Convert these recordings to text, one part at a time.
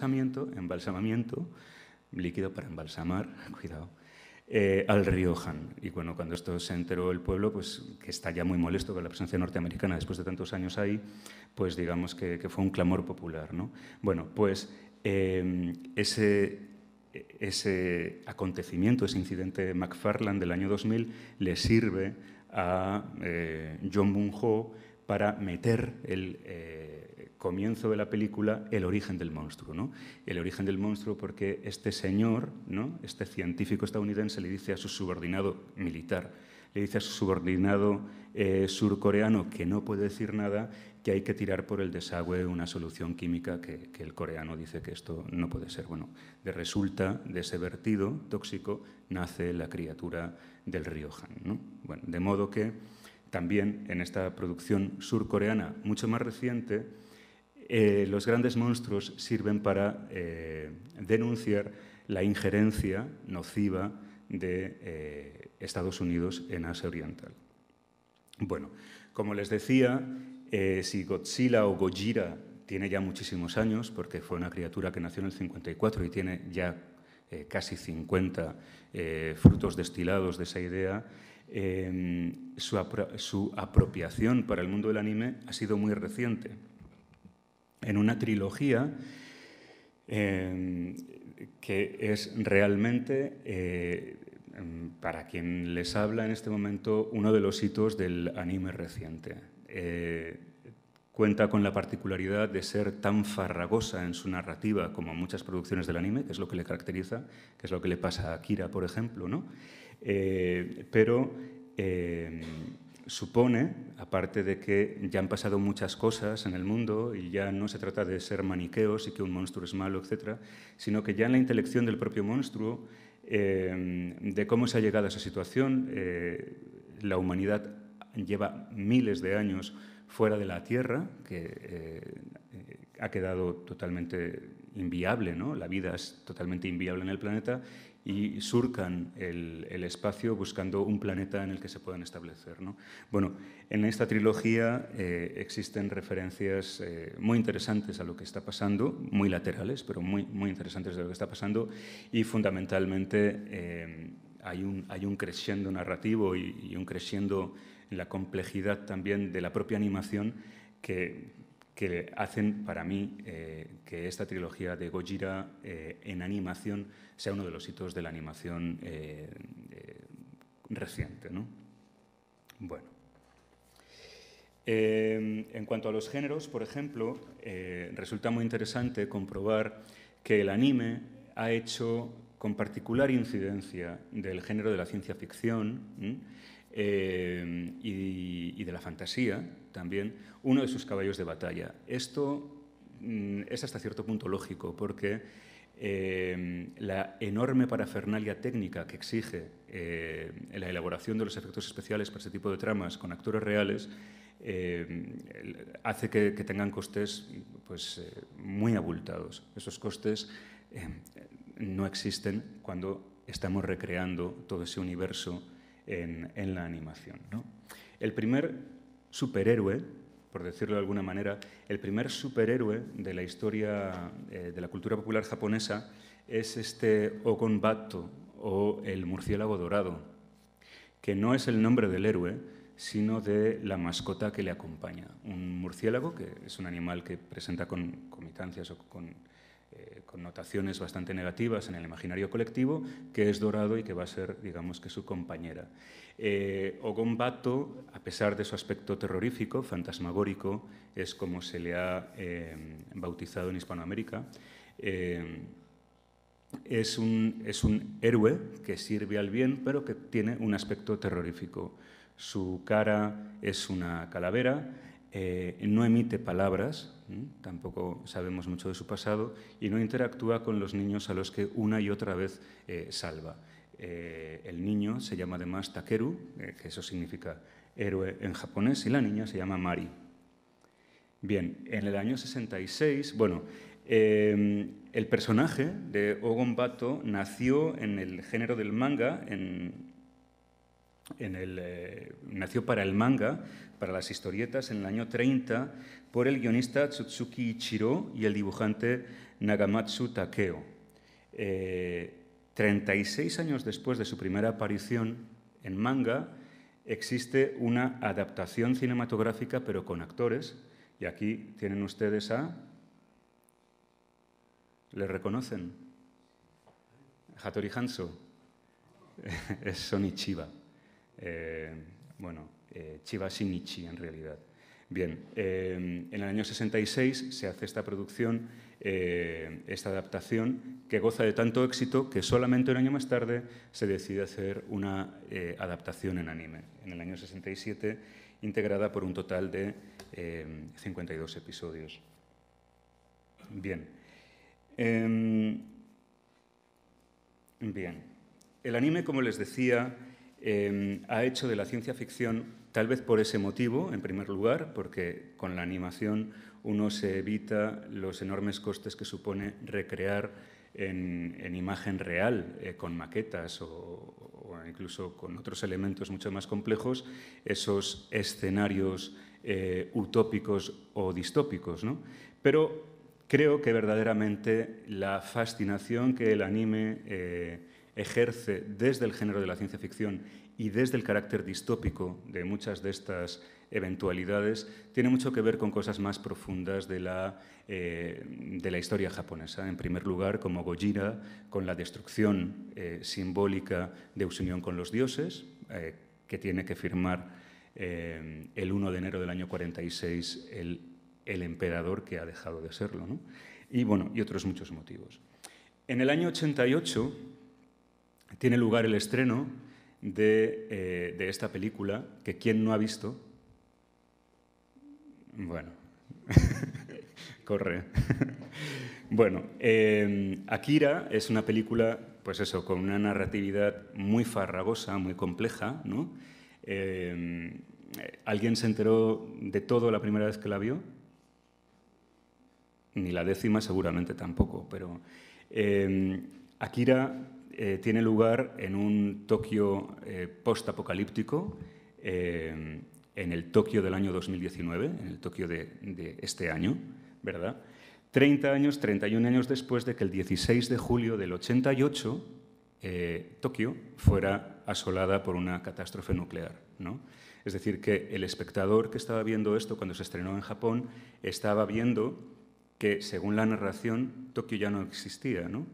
embalsamamiento, líquido para embalsamar, cuidado, al río Han. Y bueno, cuando esto se enteró el pueblo, pues que está ya muy molesto con la presencia norteamericana después de tantos años ahí, pues digamos que fue un clamor popular, ¿no? Bueno, pues ese acontecimiento, ese incidente McFarland del año 2000, le sirve a John Bung-ho para meter el comienzo de la película, el origen del monstruo, ¿no? El origen del monstruo porque este señor, ¿no?, este científico estadounidense, le dice a su subordinado militar, le dice a su subordinado surcoreano, que no puede decir nada, que hay que tirar por el desagüe una solución química que el coreano dice que esto no puede ser. Bueno, resulta de ese vertido tóxico nace la criatura del río Han, ¿no? Bueno, de modo que también en esta producción surcoreana mucho más reciente, los grandes monstruos sirven para denunciar la injerencia nociva de Estados Unidos en Asia Oriental. Bueno, como les decía, si Godzilla o Gojira tiene ya muchísimos años, porque fue una criatura que nació en el 54 y tiene ya casi 50 frutos destilados de esa idea, su apropiación para el mundo del anime ha sido muy reciente. En una trilogía que es realmente, para quien les habla en este momento, uno de los hitos del anime reciente. Cuenta con la particularidad de ser tan farragosa en su narrativa como muchas producciones del anime, que es lo que le caracteriza, que es lo que le pasa a Akira, por ejemplo, ¿no? Pero supone, aparte de que ya han pasado muchas cosas en el mundo y ya no se trata de ser maniqueos y que un monstruo es malo, etcétera, sino que ya en la intelección del propio monstruo, de cómo se ha llegado a esa situación, la humanidad lleva miles de años fuera de la Tierra, que ha quedado totalmente inviable, ¿no? La vida es totalmente inviable en el planeta y surcan el espacio buscando un planeta en el que se puedan establecer, ¿no? Bueno, en esta trilogía existen referencias muy interesantes a lo que está pasando, muy laterales, pero muy interesantes de lo que está pasando, y fundamentalmente hay un crescendo narrativo y un crescendo en la complejidad también de la propia animación que hacen para mí que esta trilogía de Gojira en animación sea uno de los hitos de la animación reciente, ¿no? Bueno. En cuanto a los géneros, por ejemplo, resulta muy interesante comprobar que el anime ha hecho con particular incidencia del género de la ciencia ficción y de la fantasía también, uno de sus caballos de batalla. Esto es hasta cierto punto lógico, porque la enorme parafernalia técnica que exige la elaboración de los efectos especiales para este tipo de tramas con actores reales hace que tengan costes pues, muy abultados. Esos costes no existen cuando estamos recreando todo ese universo en la animación, ¿no? El primer superhéroe, por decirlo de alguna manera, el primer superhéroe de la historia de la cultura popular japonesa es este Ogon Batto, o el murciélago dorado, que no es el nombre del héroe, sino de la mascota que le acompaña. Un murciélago, que es un animal que presenta comitancias o con connotaciones bastante negativas en el imaginario colectivo, que es dorado y que va a ser, digamos, que su compañera. Ogon Batto, a pesar de su aspecto terrorífico, fantasmagórico, es como se le ha bautizado en Hispanoamérica, es un héroe que sirve al bien, pero que tiene un aspecto terrorífico. Su cara es una calavera, no emite palabras, tampoco sabemos mucho de su pasado, y no interactúa con los niños a los que una y otra vez salva. El niño se llama además Takeru, que eso significa héroe en japonés, y la niña se llama Mari. Bien, en el año 66, bueno, el personaje de Ogon Batto nació en el género del manga, nació para el manga, para las historietas, en el año 30, por el guionista Tsutsuki Ichiro y el dibujante Nagamatsu Takeo. 36 años después de su primera aparición en manga, existe una adaptación cinematográfica, pero con actores. Y aquí tienen ustedes a... ¿Le reconocen? Hattori Hanzo. Es Sonny Chiba. Chiba Shinichi, en realidad. Bien, en el año 66 se hace esta producción, esta adaptación, que goza de tanto éxito que solamente un año más tarde se decide hacer una adaptación en anime. En el año 67, integrada por un total de 52 episodios. Bien. El anime, como les decía, ha hecho de la ciencia ficción, tal vez por ese motivo, en primer lugar, porque con la animación uno se evita los enormes costes que supone recrear en imagen real, con maquetas o incluso con otros elementos mucho más complejos, esos escenarios utópicos o distópicos, ¿no? Pero creo que verdaderamente la fascinación que el anime ejerce desde el género de la ciencia ficción y desde el carácter distópico de muchas de estas eventualidades tiene mucho que ver con cosas más profundas de la historia japonesa. En primer lugar, como Gojira, con la destrucción simbólica de su unión con los dioses, que tiene que firmar el 1 de enero del año 46 el emperador que ha dejado de serlo, ¿no? Y otros muchos motivos. En el año 88 tiene lugar el estreno de esta película, que ¿quién no ha visto? Bueno, corre. Akira es una película, pues eso, con una narratividad muy farragosa, muy compleja, ¿no? ¿Alguien se enteró de todo la primera vez que la vio? Ni la décima seguramente tampoco, pero Akira tiene lugar en un Tokio post-apocalíptico, en el Tokio del año 2019, en el Tokio de este año, ¿verdad? 31 años después de que el 16 de julio del 88 Tokio fuera asolada por una catástrofe nuclear, ¿no? Es decir, que el espectador que estaba viendo esto cuando se estrenó en Japón estaba viendo que, según la narración, Tokio ya no existía, ¿no?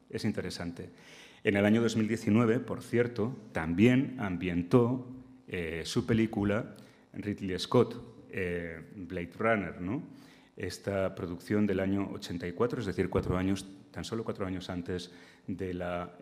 Es interesante. En el año 2019, por cierto, también ambientó su película Ridley Scott, Blade Runner, ¿no? Esta producción del año 84, es decir, tan solo 4 años antes de la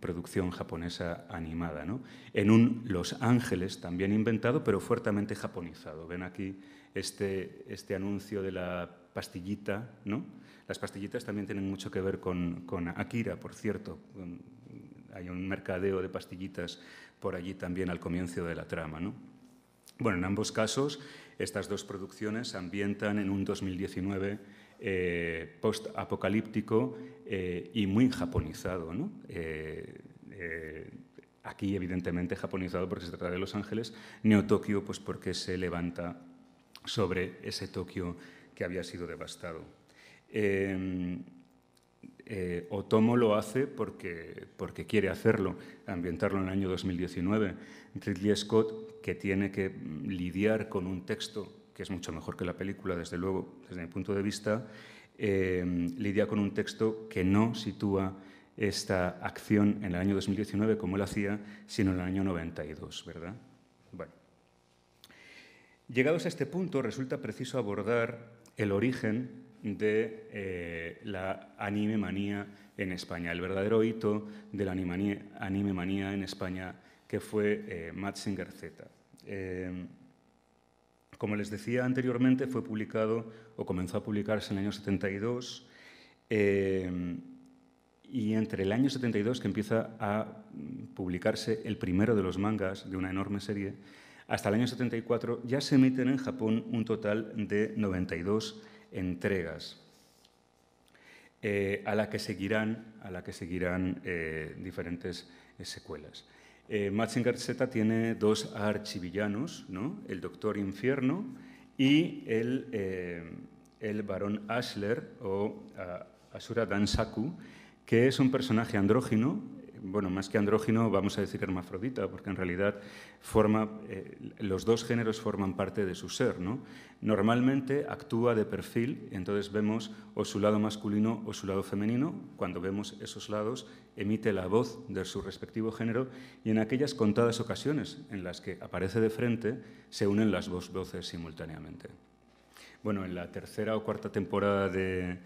producción japonesa animada, ¿no? En un Los Ángeles también inventado, pero fuertemente japonizado. Ven aquí este anuncio de la pastillita, ¿no? Las pastillitas también tienen mucho que ver con Akira, por cierto. Hay un mercadeo de pastillitas por allí también al comienzo de la trama, ¿no? En ambos casos, estas dos producciones se ambientan en un 2019 post-apocalíptico y muy japonizado, ¿no? Aquí, evidentemente, japonizado porque se trata de Los Ángeles, Neo Tokio, pues porque se levanta sobre ese Tokio que había sido devastado. Otomo lo hace porque quiere hacerlo, ambientarlo en el año 2019. Ridley Scott, que tiene que lidiar con un texto que es mucho mejor que la película, desde luego, desde mi punto de vista, lidia con un texto que no sitúa esta acción en el año 2019 como él hacía, sino en el año 92, ¿verdad? Llegados a este punto, resulta preciso abordar el origen de la anime manía en España, el verdadero hito de la anime manía en España, que fue Mazinger Z. Como les decía anteriormente, fue publicado o comenzó a publicarse en el año 72 y entre el año 72, que empieza a publicarse el primero de los mangas de una enorme serie, hasta el año 74 ya se emiten en Japón un total de 92 entregas, a la que seguirán diferentes secuelas. Mazinger Z tiene dos archivillanos, ¿no? El Doctor Infierno y el el barón Ashler o Asura Dansaku, que es un personaje andrógino. Bueno, más que andrógino, vamos a decir hermafrodita, porque en realidad los dos géneros forman parte de su ser, ¿no? Normalmente actúa de perfil, entonces vemos o su lado masculino o su lado femenino. Cuando vemos esos lados, emite la voz de su respectivo género, y en aquellas contadas ocasiones en las que aparece de frente, se unen las dos voces simultáneamente. Bueno, en la tercera o cuarta temporada de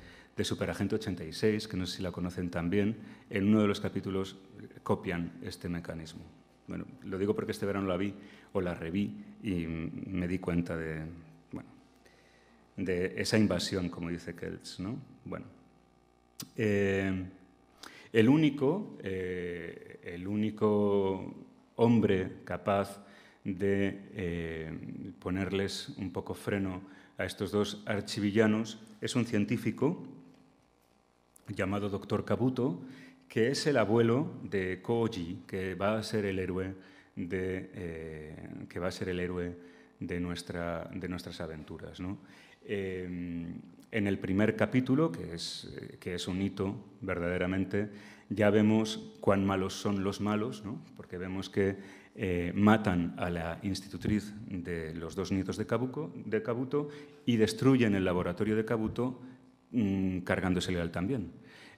Superagente 86, que no sé si la conocen también, en uno de los capítulos copian este mecanismo. Bueno, lo digo porque este verano la vi o la reví y me di cuenta de esa invasión, como dice Kelts, ¿no? Bueno, el único hombre capaz de ponerles un poco freno a estos dos archivillanos es un científico llamado Dr. Kabuto, que es el abuelo de Koji, que va a ser el héroe de nuestras aventuras, ¿no? En el primer capítulo, que es un hito verdaderamente, ya vemos cuán malos son los malos, ¿no? Porque vemos que matan a la institutriz de los dos nietos de Kabuto y destruyen el laboratorio de Kabuto, cargándosele a él también.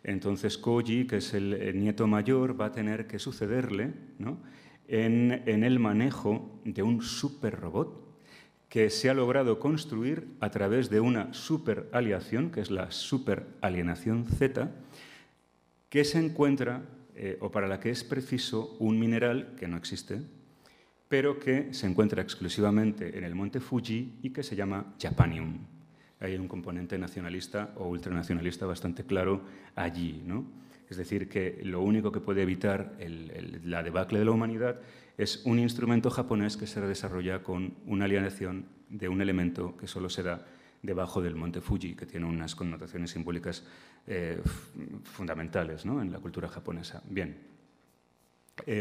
Entonces Koji, que es el nieto mayor, va a tener que sucederle, ¿no? en el manejo de un superrobot que se ha logrado construir a través de una superaliación, que es la superalienación Z, que se encuentra, o para la que es preciso un mineral que no existe, pero que se encuentra exclusivamente en el monte Fuji y que se llama Japanium. Hay un componente nacionalista o ultranacionalista bastante claro allí, ¿no? Es decir, que lo único que puede evitar la debacle de la humanidad es un instrumento japonés que se desarrolla con una alienación de un elemento que solo se da debajo del monte Fuji, que tiene unas connotaciones simbólicas fundamentales, ¿no? En la cultura japonesa. Bien,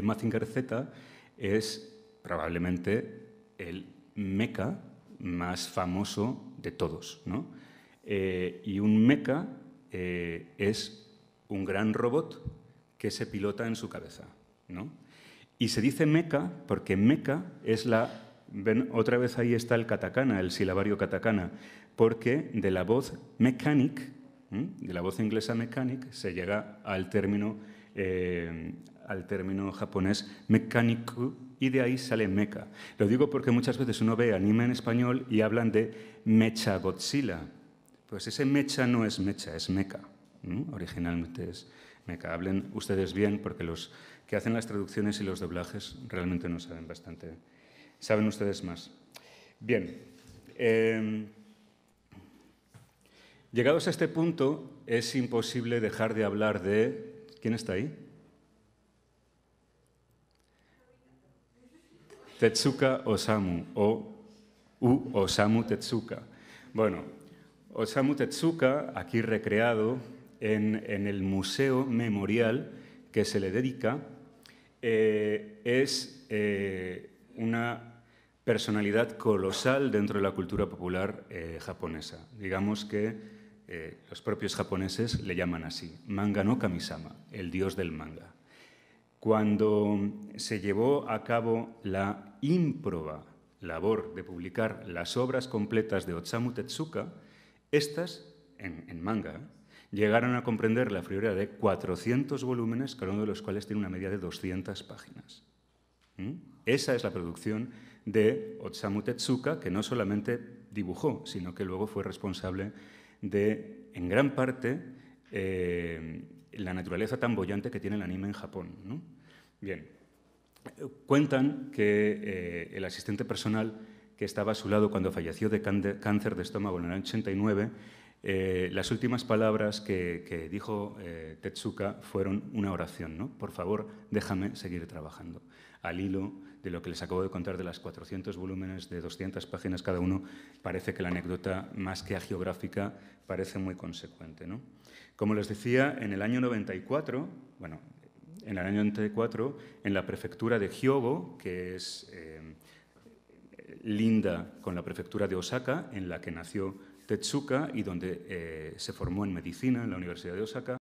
Mazinger Z es probablemente el mecha más famoso de todos, ¿no? Y un mecha es un gran robot que se pilota en su cabeza, ¿no? Y se dice mecha porque mecha es la... Ven, otra vez ahí está el katakana, el silabario katakana, porque de la voz mechanic, de la voz inglesa mechanic, se llega al término japonés mechaniku, y de ahí sale mecha. Lo digo porque muchas veces uno ve anime en español y hablan de Mecha Godzilla. Pues ese mecha no es mecha, es mecha. Originalmente es mecha. Hablen ustedes bien, porque los que hacen las traducciones y los doblajes realmente no saben bastante. Saben ustedes más. Bien. Llegados a este punto, es imposible dejar de hablar de... ¿Quién está ahí? Tetsuka Osamu, o Osamu Tetsuka. Bueno, Osamu Tetsuka, aquí recreado en el museo memorial que se le dedica, es una personalidad colosal dentro de la cultura popular japonesa. Digamos que los propios japoneses le llaman así, Manga no Kamisama, el dios del manga. Cuando se llevó a cabo la ímproba labor de publicar las obras completas de Osamu Tetsuka, estas, en manga, llegaron a comprender la friolera de 400 volúmenes, cada uno de los cuales tiene una media de 200 páginas. Esa es la producción de Osamu Tetsuka, que no solamente dibujó, sino que luego fue responsable de, en gran parte, la naturaleza tan boyante que tiene el anime en Japón, ¿no? Bien, cuentan que el asistente personal que estaba a su lado cuando falleció de cáncer de estómago en el año 89, las últimas palabras que dijo Tetsuka fueron una oración, ¿no? Por favor, déjame seguir trabajando. Al hilo de lo que les acabo de contar de las 400 volúmenes de 200 páginas cada uno, parece que la anécdota, más que agiográfica, parece muy consecuente, ¿no? Como les decía, en el año 94, en la prefectura de Hyogo, que es linda con la prefectura de Osaka, en la que nació Tetsuka y donde se formó en medicina en la Universidad de Osaka.